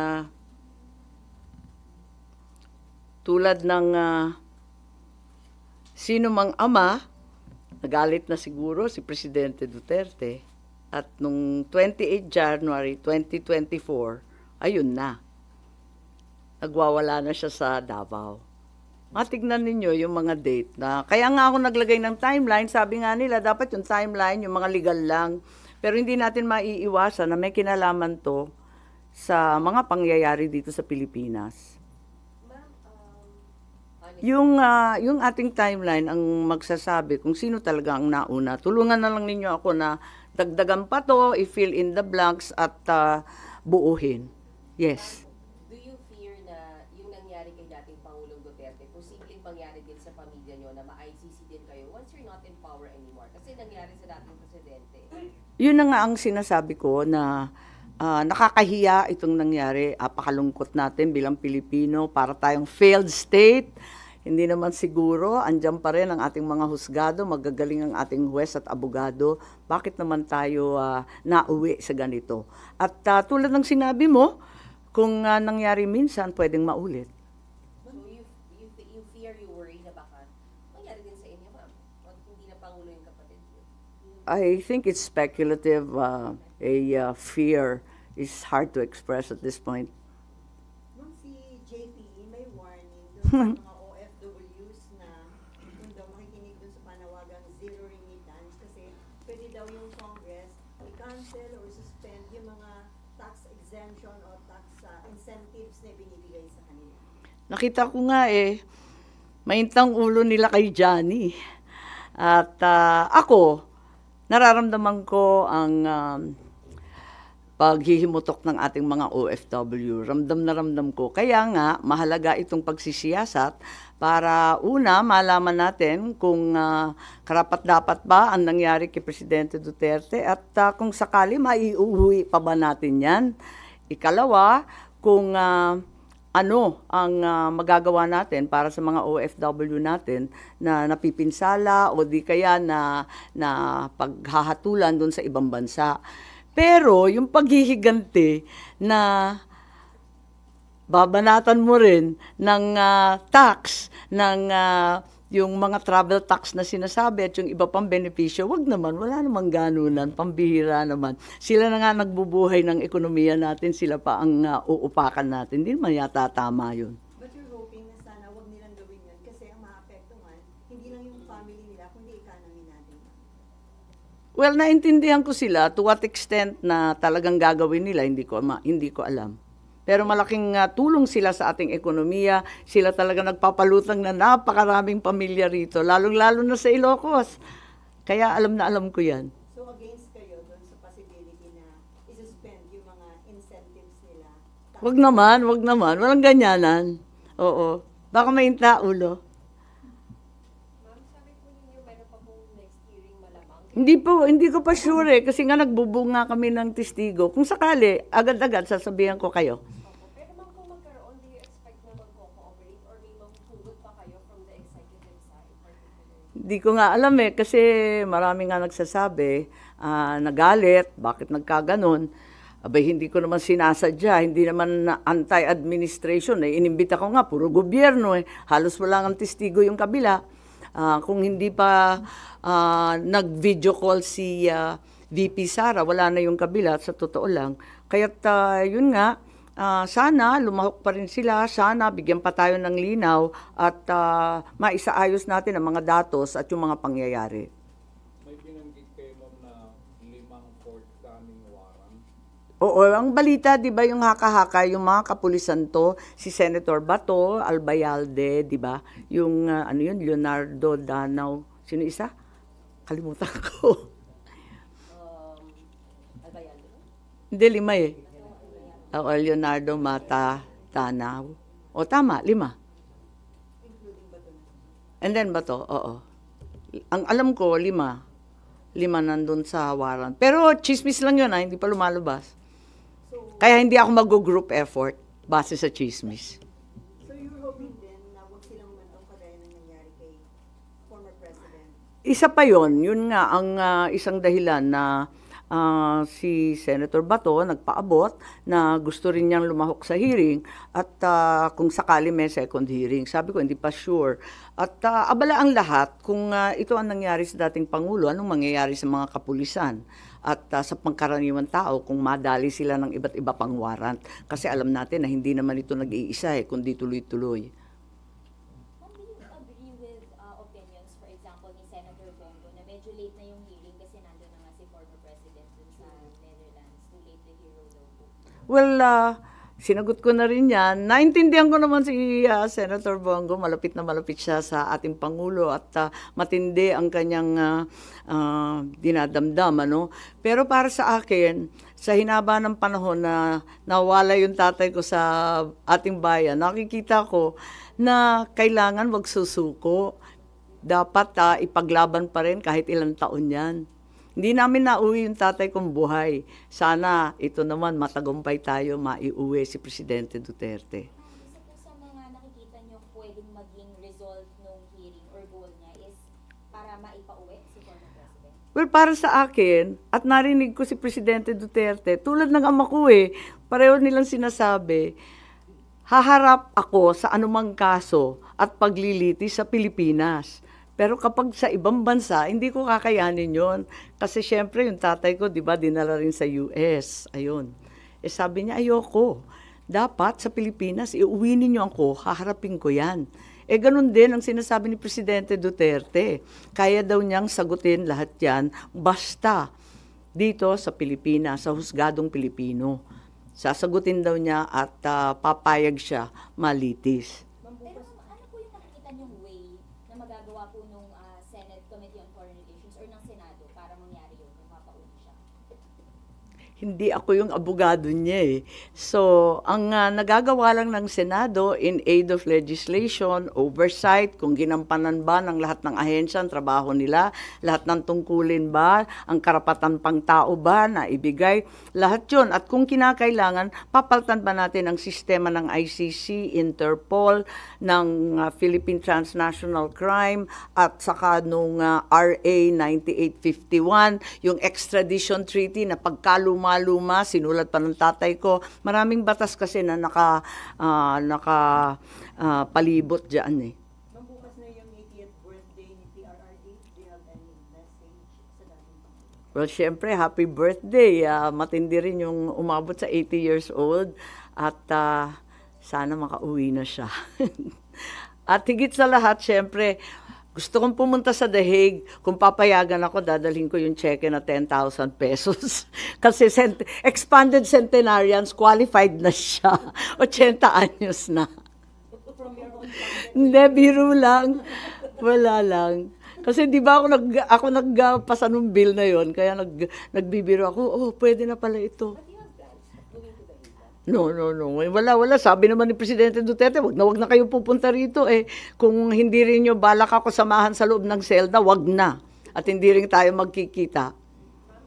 tulad ng sino mang ama, nagalit na siguro si Presidente Duterte. At nung 28 January 2024, ayun na. Nagwawala na siya sa Davao. Matignan ninyo yung mga date na, kaya nga ako naglagay ng timeline, sabi nga nila, dapat yung timeline, yung mga legal lang. Pero hindi natin maiiwasan na may kinalaman to sa mga pangyayari dito sa Pilipinas. Ma'am, Yung ating timeline ang magsasabi kung sino talaga ang nauna. Tulungan na lang ninyo ako na dagdagan pa to, i-fill in the blanks at buuhin. Yes. do you fear na yung nangyari kay dating Pangulong Duterte, posibleng mangyari din sa pamilya nyo na ma-ICC din kayo once you're not in power anymore? Kasi nangyari sa dating presidente. Yun na nga ang sinasabi ko na nakakahiya itong nangyari. Apakalungkot natin bilang Pilipino para tayong failed state. Hindi naman siguro, andyan pa rin ang ating mga husgado, magagaling ang ating huwes at abogado. Bakit naman tayo nauwi sa ganito? At tulad ng sinabi mo, kung nangyari minsan, pwedeng maulit. So you fear, you worry na baka mangyari din sa inyo, ma'am. O hindi na Pangulo yung kapatid niyo. I think it's speculative. Fear is hard to express at this point. Nung si JPE may warning doon sa mga OFWs na kung daw makikinig doon sa panawagang zero remittance kasi pwede daw yung Congress i-cancel or suspend yung mga tax exemption o tax incentives na binibigay sa kanila. Nakita ko nga maintang ulo nila kay Johnny. At ako, nararamdaman ko ang paghihimutok ng ating mga OFW. Ramdam na ramdam ko. Kaya nga, mahalaga itong pagsisiyasat para una, malaman natin kung karapat-dapat ba ang nangyari kay Presidente Duterte at kung sakali maiuwi pa ba natin yan. Ikalawa, kung ano ang magagawa natin para sa mga OFW natin na napipinsala o di kaya na paghahatulan doon sa ibang bansa. Pero yung paghihiganti na babanatan mo rin ng tax, ng yung mga travel tax na sinasabi at yung iba pang benepisyo, wag naman, wala namang ganunan, pambihira naman. Sila na nga nagbubuhay ng ekonomiya natin, sila pa ang uupakan natin. Hindi naman yata tama yun. But you're hoping na sana wag nilang gawin yun kasi ang maapektuhan, hindi lang yung family nila, kundi economy natin. Well, naintindihan ko sila to what extent na talagang gagawin nila, hindi ko alam. Pero malaking tulong sila sa ating ekonomiya. Sila talaga nagpapalutang na napakaraming pamilya rito, lalong-lalo na sa Ilocos. Kaya alam na alam ko yan. So against kayo doon sa possibility na isuspend yung mga incentives nila? Wag naman. Walang ganyanan. Oo. Baka mainta ulo. Ma'am, sabi po ninyo, meron pa pong next hearing malamang. Hindi ko pa sure kasi nga nagbubunga kami ng testigo. Kung sakali, agad-agad sasabihan ko kayo. Opo. Pero ma'am, kung magkaroon, do you expect na mag-cooperate or may maghugot pa kayo from the executive side particularly? Hindi ko nga alam kasi marami nga nagsasabi, nagalit, bakit nagkaganon. Abay, hindi ko naman sinasadya, hindi naman anti-administration. Inimbita ko nga, puro gobyerno. Halos wala ng testigo yung kabila. Kung hindi pa nag-video call si VP Sara, wala na yung kabila, sa totoo lang. Kaya't yun nga, sana lumahok pa rin sila, sana bigyan pa tayo ng linaw at maisaayos natin ang mga datos at yung mga pangyayari. May binanggit kayo ma'am na 5 forthcoming warrant. Oo, ang balita, di ba, yung haka-haka, yung mga kapulisan to, si Senator Bato, Albayalde, di ba? Yung, Leonardo Danao, sino isa? Kalimutan ko. Albayalde? Hindi, 5 eh. Oo, Leonardo Mata Danao. O, tama, 5. And then Bato, oo. Ang alam ko, 5. 5 nandun sa warrant. Pero chismis lang yun, hindi pa lumalabas. Kaya hindi ako mag-group effort base sa chismis. So you're hoping din na wag silang umantong kagaya ng nangyari kay former President? Isa pa yon, yun nga ang isang dahilan na si Senator Bato nagpaabot na gusto rin niyang lumahok sa hearing at kung sakali may second hearing. Sabi ko, hindi pa sure. At abala ang lahat kung ito ang nangyari sa dating Pangulo, anong mangyayari sa mga kapulisan at sa pangkaraniwang tao kung madali sila ng iba't iba pang warrant. Kasi alam natin na hindi naman ito nag-iisa kundi tuloy-tuloy. Ma'am, do you agree with opinions, for example, ni Senator Bongo na medyo late na yung hearing kasi nandun na nga si former President dun sa Netherlands, too late the hero daw po? Well, sinagot ko na rin yan. Naintindihan ko naman si Senator Bongo. Malapit na malapit siya sa ating Pangulo at matindi ang kanyang dinadamdam. Ano? Pero para sa akin, sa hinaba ng panahon na nawala yung tatay ko sa ating bayan, nakikita ko na kailangan wag susuko. Dapat ipaglaban pa rin kahit ilang taon yan. Hindi namin nauwi yung tatay kong buhay. Sana ito naman matagumpay tayo, maiuwi si Presidente Duterte. Isa po sa mga nakikita nyo pwedeng maging result ng hearing or goal niya is para maipauwi si former President? Well, para sa akin, at narinig ko si Presidente Duterte, tulad ng ama ko pareho nilang sinasabi, haharap ako sa anumang kaso at paglilitis sa Pilipinas. Pero kapag sa ibang bansa, hindi ko kakayanin yon. Kasi syempre, yung tatay ko, di ba, dinala rin sa US. Ayun. Sabi niya, ayoko. Dapat sa Pilipinas, iuwi ninyo ako, haharapin ko yan. Ganun din ang sinasabi ni Presidente Duterte. Kaya daw niyang sagutin lahat yan, basta dito sa Pilipinas, sa husgadong Pilipino. Sasagutin daw niya at papayag siya malitis. Pero ano po yung nakikita niyong way na magagawa po nung Senate Committee on Foreign Relations or ng Senado para mangyari yun, kung mapauwi siya? hindi ako yung abogado niya eh. So, ang nagagawa lang ng Senado in aid of legislation, oversight, kung ginampanan ba ng lahat ng ahensya ang trabaho nila, lahat ng tungkulin ba, ang karapatan pang tao ba na ibigay, lahat yun. At kung kinakailangan, papalitan ba natin ang sistema ng ICC, Interpol, ng Philippine Transnational Crime, at saka nung RA 9851, yung extradition treaty na pagkaluma sinulat pa ng tatay ko. Maraming batas kasi na palibot dyan eh. Ma'am, bukas na yung 80th birthday ni PRRD. Do you have any message sa dating Pangulo? Well, syempre, happy birthday. Matindi rin yung umabot sa 80 years old at sana makauwi na siya. At higit sa lahat, syempre, gusto kong pumunta sa The Hague. Kung papayagan ako, dadalhin ko yung cheque na 10,000 pesos. Kasi expanded centenarians, qualified na siya. 80 anyos na. From your own pocket. Hindi, biro lang. Wala lang. Kasi di ba ako nagpasa nung bill na yon, kaya nagbibiro ako, oh, pwede na pala ito. No. Wala. Sabi naman ni Presidente Duterte, wag na kayo pupunta rito eh. Kung hindi rin nyo balak ako samahan sa loob ng selda, wag na. At hindi rin tayo magkikita.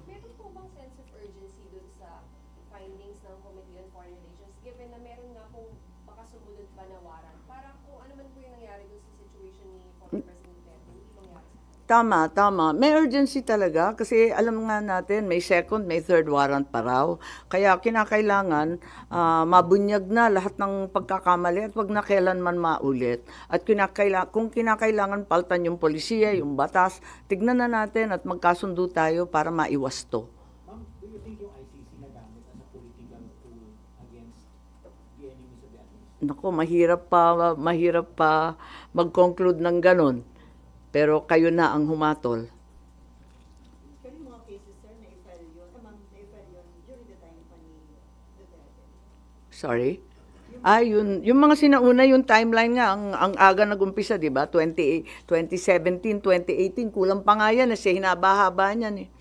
Meron po bang sense of urgency dun sa findings ng Committee on Foreign Relations given na meron nga pong baka sumunod pa na warrant? Para kung ano man po yung nangyari dun sa situation ni former President Duterte, hindi mangyari sa kanya. Tama. May urgency talaga kasi alam nga natin may second, may third warrant pa raw. Kaya kinakailangan mabunyag na lahat ng pagkakamali at wag na kailanman maulit. At kung kinakailangan paltan yung polisiya, yung batas, tignan na natin at magkasundo tayo para maiwas to. Ma'am, do you think yung ICC nagamit as a political tool against the enemies of the administration? Nako, mahirap pa mag-conclude ng ganon. Pero kayo na ang humatol. Pero yung mga cases, sir, na-file yun, na-file yun during the time pa ni Duterte. Sorry? Yung mga sinauna, yung timeline nga, ang aga nag-umpisa, di ba? 2017, 2018, kulang pa nga yan. Kasi hinaba-haba niyan eh.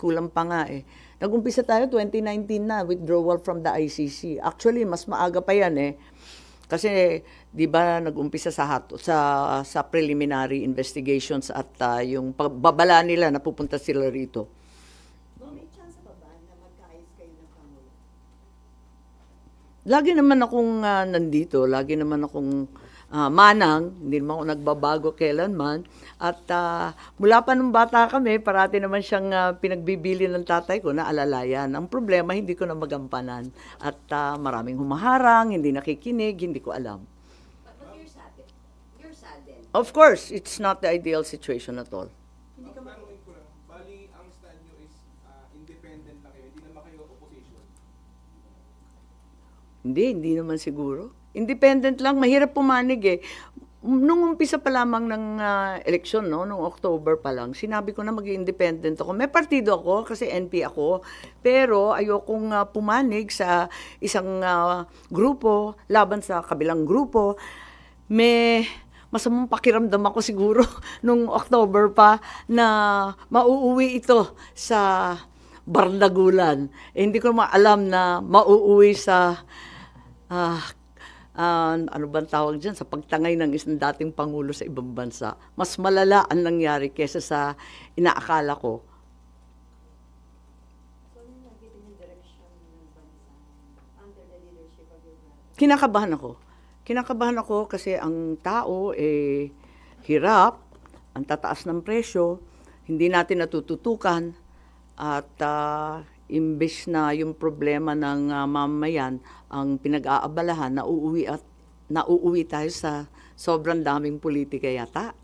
Kulang pa nga eh. Nag-umpisa tayo 2019 na, withdrawal from the ICC. Actually, mas maaga pa yan eh. Kasi, di ba, nag-umpisa sa preliminary investigations at yung pagbabala nila na pupunta sila rito. Ma'am, may chance pa ba na magkaayos kayo ng Pangulo? Lagi naman akong nandito, lagi naman akong manang, hindi naman ako nagbabago kailanman. At mula pa nung bata kami, parati naman siyang pinagbibili ng tatay ko na alalayan. Ang problema, hindi ko na magampanan. At maraming humaharang, hindi nakikinig, hindi ko alam. But you're sad. You're sad then. Of course, it's not the ideal situation at all. Hindi ka ma- Tanungin ko lang, bali ang stand nyo is independent lang kayo, hindi naman kayo opposition. Hindi naman siguro. Independent lang, mahirap pumanig eh. Nung umpisa pa lamang ng eleksyon, no, nung October pa lang, sinabi ko na mag-independent ako. May partido ako kasi NP ako, pero ayokong pumanig sa isang grupo laban sa kabilang grupo. May masamang pakiramdam ako siguro nung October pa na mauuwi ito sa Bardagulan. Hindi ko maalam na mauuwi sa ano bang tawag dyan, sa pagtangay ng isang dating Pangulo sa ibang bansa. Mas malala ang nangyari kesa sa inaakala ko. So, ano yung nakikita yung direction ng bansa under the leadership of your brother? Kinakabahan ako kasi ang tao hirap, ang tataas ng presyo, hindi natin natututukan at imbes na yung problema ng mamayan ang pinag-aabalahan, nauuwi tayo sa sobrang daming politika yata.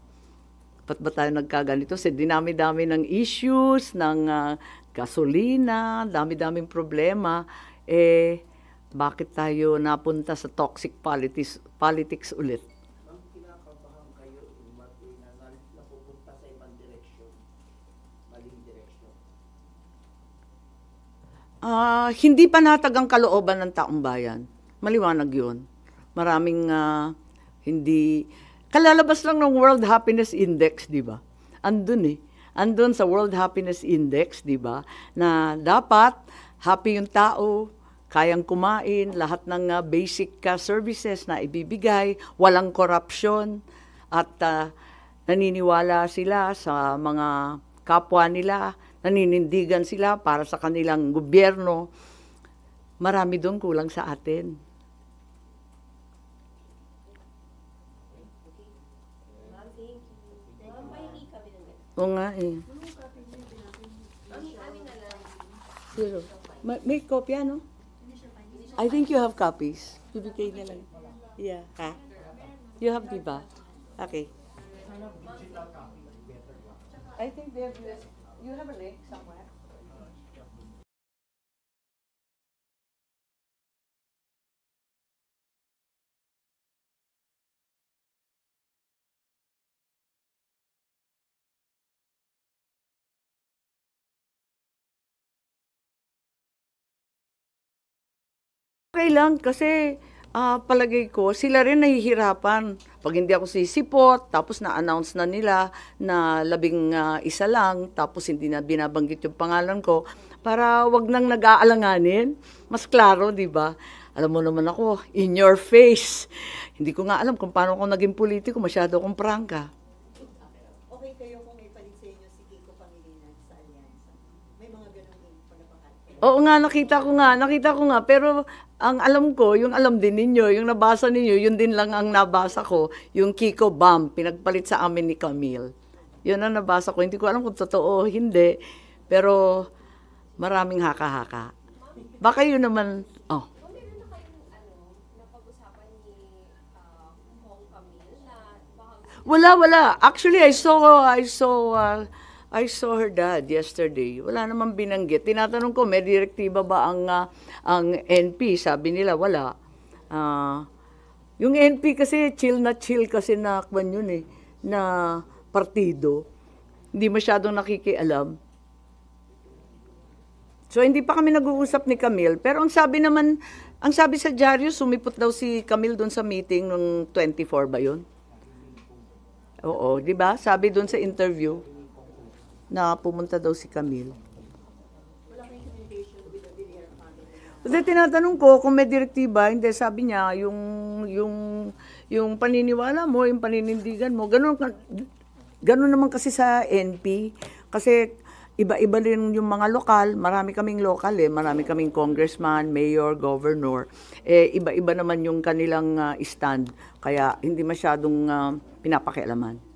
Ba't ba tayo nagkaganito? Kasi dinami-dami ng issues, ng gasolina, dami-daming problema. Bakit tayo napunta sa toxic politics ulit? Ma'am, kinakabahan kayo na napupunta sa ibang direksyon, maling direksyon. Hindi panatag ang kalooban ng taong bayan. Maliwanag yun. Maraming hindi... Kalalabas lang ng World Happiness Index, di ba? Andun eh. andun sa World Happiness Index, di ba, na dapat happy yung tao, kayang kumain, lahat ng basic services na ibibigay, walang corruption, at naniniwala sila sa mga kapwa nila, naninindigan sila para sa kanilang gobyerno. Marami doon kulang sa atin. Ma'am, thank you. Ma'am, pahingi kami ng ganun. Oo nga eh. Amin na lang. Zero. May kopya, no? I think you have copies. Bibigay na lang. Yeah. Ha? You have, di ba? Okay. I think they have this. You have a link somewhere? Okay lang kasi palagay ko sila rin nahihirapan. Pag hindi ako sisipot, tapos na-announce na nila na 11 lang, tapos hindi na binabanggit yung pangalan ko, para wag nang nag-aalanganin. Mas klaro, di ba? Alam mo naman ako, in your face. Hindi ko nga alam kung paano ako naging politiko, masyado akong prangka. Okay kayo kung ipalit sa inyo si Kiko Pangilinan sa Alyansa? May mga ganun pagkapakat. Oo nga, nakita ko nga, pero ang alam ko, yung alam din ninyo, yung nabasa ninyo, yun din lang ang nabasa ko, yung Kiko Bam, pinagpalit sa amin ni Camille. Yun ang nabasa ko, hindi ko alam kung totoo o hindi, pero maraming haka-haka. Baka yun naman, oh. Kung meron na kayong, napag-usapan ni Hong Camille na baka Wala. Actually, I saw her dad yesterday. Wala namang binanggit. Tinatanong ko, may direktiba ba ang NP? Sabi nila, wala. Yung NP kasi, chill kasi na kwan yun eh, na partido. Hindi masyadong nakikialam. So, hindi pa kami nag-uusap ni Camille. Pero ang sabi sa dyaryo, sumipot daw si Camille doon sa meeting nung 24 ba yun? Oo, di ba? Sabi doon sa interview na pumunta daw si Camille. Wala kayong communication with the Villar family? Kasi tinatanong ko kung may direktiba, hindi, sabi niya, yung paniniwala mo, yung paninindigan mo, ganun naman kasi sa NP. Kasi iba-iba rin yung mga lokal, marami kaming lokal marami kaming congressman, mayor, governor. Iba-iba naman yung kanilang stand, kaya hindi masyadong pinapakialaman.